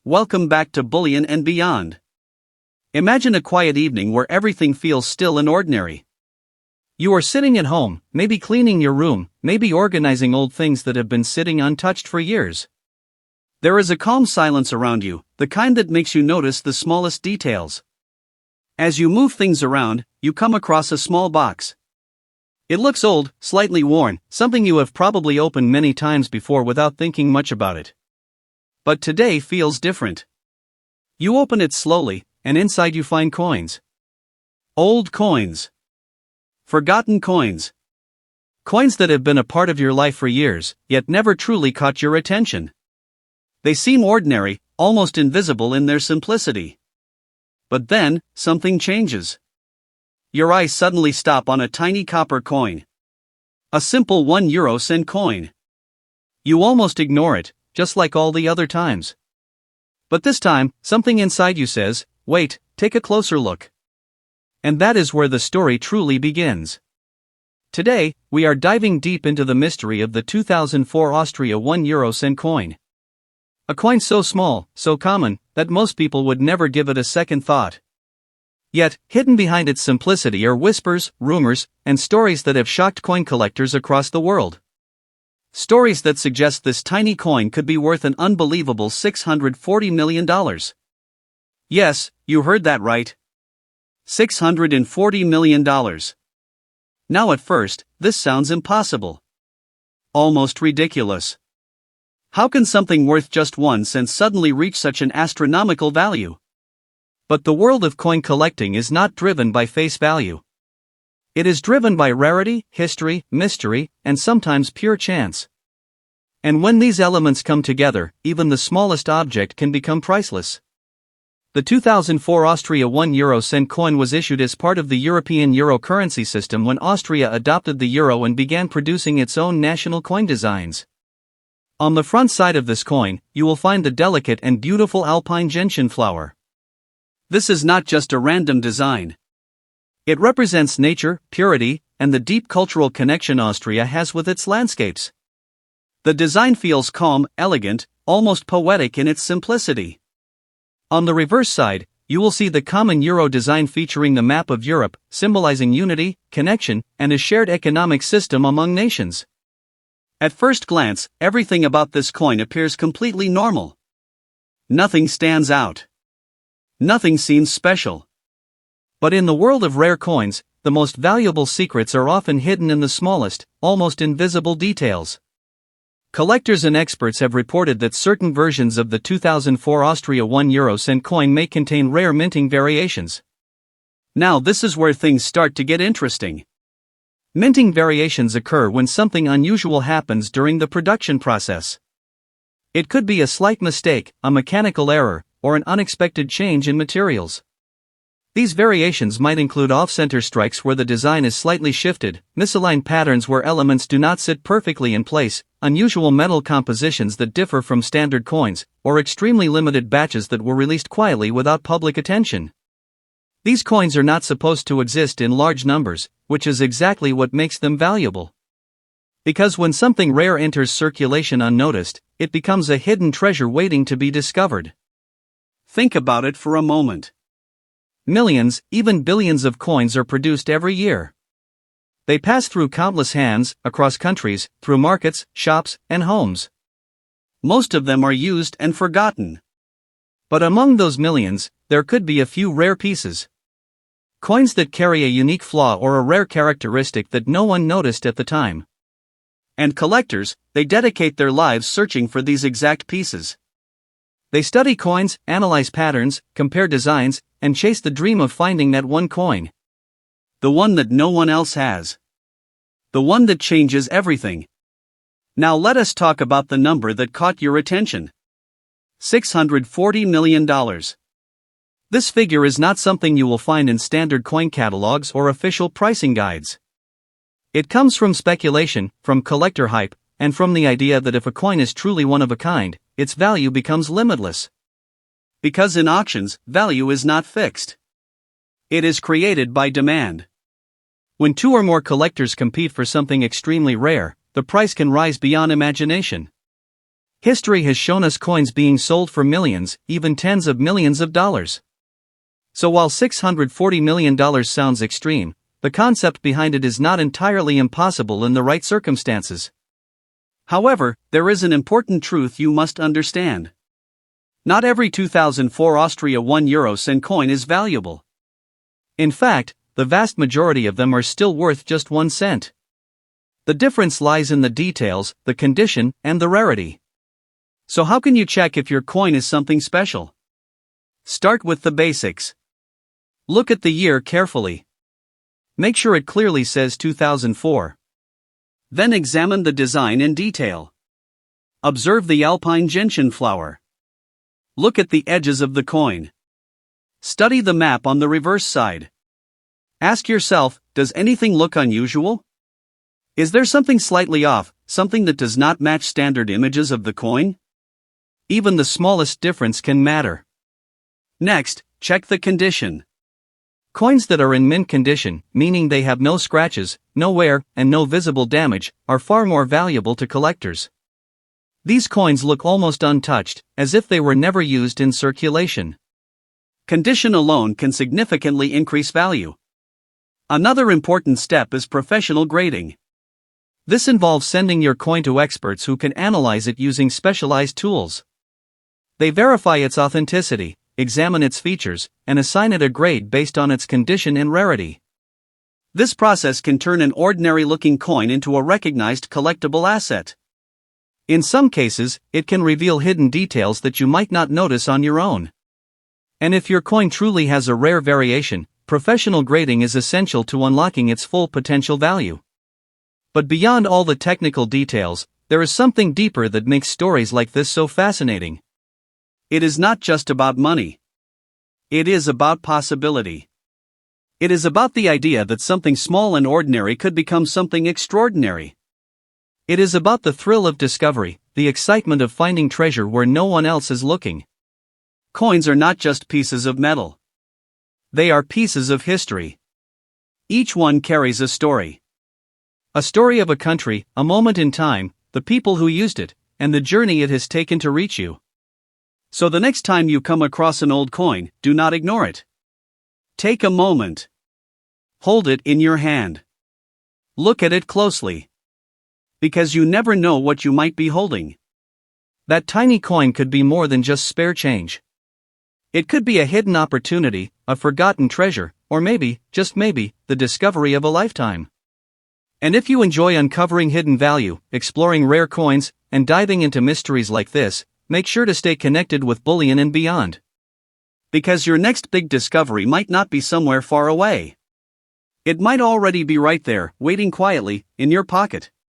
welcome back to Bullion and Beyond. Imagine a quiet evening where everything feels still and ordinary. You are sitting at home, maybe cleaning your room, maybe organizing old things that have been sitting untouched for years. There is a calm silence around you, the kind that makes you notice the smallest details. As you move things around, you come across a small box. It looks old, slightly worn, something you have probably opened many times before without thinking much about it. But today feels different. You open it slowly, and inside you find coins. Old coins. Forgotten coins. Coins that have been a part of your life for years, yet never truly caught your attention. They seem ordinary, almost invisible in their simplicity. But then, something changes. Your eyes suddenly stop on a tiny copper coin. A simple €1 coin. You almost ignore it, just like all the other times. But this time, something inside you says, wait, take a closer look. And that is where the story truly begins. Today, we are diving deep into the mystery of the 2004 Austria €1 coin. A coin so small, so common, that most people would never give it a second thought. Yet, hidden behind its simplicity are whispers, rumors, and stories that have shocked coin collectors across the world. Stories that suggest this tiny coin could be worth an unbelievable $640 million. Yes, you heard that right. $640 million. Now at first, this sounds impossible. Almost ridiculous. How can something worth just 1 cent suddenly reach such an astronomical value? But the world of coin collecting is not driven by face value. It is driven by rarity, history, mystery, and sometimes pure chance. And when these elements come together, even the smallest object can become priceless. The 2004 Austria €1 coin was issued as part of the European euro currency system when Austria adopted the euro and began producing its own national coin designs. On the front side of this coin, you will find the delicate and beautiful alpine gentian flower. This is not just a random design. It represents nature, purity, and the deep cultural connection Austria has with its landscapes. The design feels calm, elegant, almost poetic in its simplicity. On the reverse side, you will see the common euro design featuring the map of Europe, symbolizing unity, connection, and a shared economic system among nations. At first glance, everything about this coin appears completely normal. Nothing stands out. Nothing seems special. But in the world of rare coins, the most valuable secrets are often hidden in the smallest, almost invisible details. Collectors and experts have reported that certain versions of the 2004 Austria €1 coin may contain rare minting variations. Now this is where things start to get interesting. Minting variations occur when something unusual happens during the production process. It could be a slight mistake, a mechanical error, or an unexpected change in materials. These variations might include off-center strikes where the design is slightly shifted, misaligned patterns where elements do not sit perfectly in place, unusual metal compositions that differ from standard coins, or extremely limited batches that were released quietly without public attention. These coins are not supposed to exist in large numbers, which is exactly what makes them valuable. Because when something rare enters circulation unnoticed, it becomes a hidden treasure waiting to be discovered. Think about it for a moment. Millions, even billions of coins are produced every year. They pass through countless hands, across countries, through markets, shops, and homes. Most of them are used and forgotten. But among those millions, there could be a few rare pieces. Coins that carry a unique flaw or a rare characteristic that no one noticed at the time. And collectors, they dedicate their lives searching for these exact pieces. They study coins, analyze patterns, compare designs, and chase the dream of finding that one coin. The one that no one else has. The one that changes everything. Now let us talk about the number that caught your attention. $640 million. This figure is not something you will find in standard coin catalogs or official pricing guides. It comes from speculation, from collector hype, and from the idea that if a coin is truly one of a kind, its value becomes limitless. Because in auctions, value is not fixed. It is created by demand. When two or more collectors compete for something extremely rare, the price can rise beyond imagination. History has shown us coins being sold for millions, even tens of millions of dollars. So while $640 million sounds extreme, the concept behind it is not entirely impossible in the right circumstances. However, there is an important truth you must understand. Not every 2004 Austria €1 coin is valuable. In fact, the vast majority of them are still worth just 1 cent. The difference lies in the details, the condition, and the rarity. So how can you check if your coin is something special? Start with the basics. Look at the year carefully. Make sure it clearly says 2004. Then examine the design in detail. Observe the alpine gentian flower. Look at the edges of the coin. Study the map on the reverse side. Ask yourself, does anything look unusual? Is there something slightly off, something that does not match standard images of the coin? Even the smallest difference can matter. Next, check the condition. Coins that are in mint condition, meaning they have no scratches, no wear, and no visible damage, are far more valuable to collectors. These coins look almost untouched, as if they were never used in circulation. Condition alone can significantly increase value. Another important step is professional grading. This involves sending your coin to experts who can analyze it using specialized tools. They verify its authenticity, examine its features, and assign it a grade based on its condition and rarity. This process can turn an ordinary-looking coin into a recognized collectible asset. In some cases, it can reveal hidden details that you might not notice on your own. And if your coin truly has a rare variation, professional grading is essential to unlocking its full potential value. But beyond all the technical details, there is something deeper that makes stories like this so fascinating. It is not just about money. It is about possibility. It is about the idea that something small and ordinary could become something extraordinary. It is about the thrill of discovery, the excitement of finding treasure where no one else is looking. Coins are not just pieces of metal. They are pieces of history. Each one carries a story. A story of a country, a moment in time, the people who used it, and the journey it has taken to reach you. So the next time you come across an old coin, do not ignore it. Take a moment. Hold it in your hand. Look at it closely. Because you never know what you might be holding. That tiny coin could be more than just spare change. It could be a hidden opportunity, a forgotten treasure, or maybe, just maybe, the discovery of a lifetime. And if you enjoy uncovering hidden value, exploring rare coins, and diving into mysteries like this, make sure to stay connected with Bullion and beyond. Because your next big discovery might not be somewhere far away. It might already be right there, waiting quietly, in your pocket.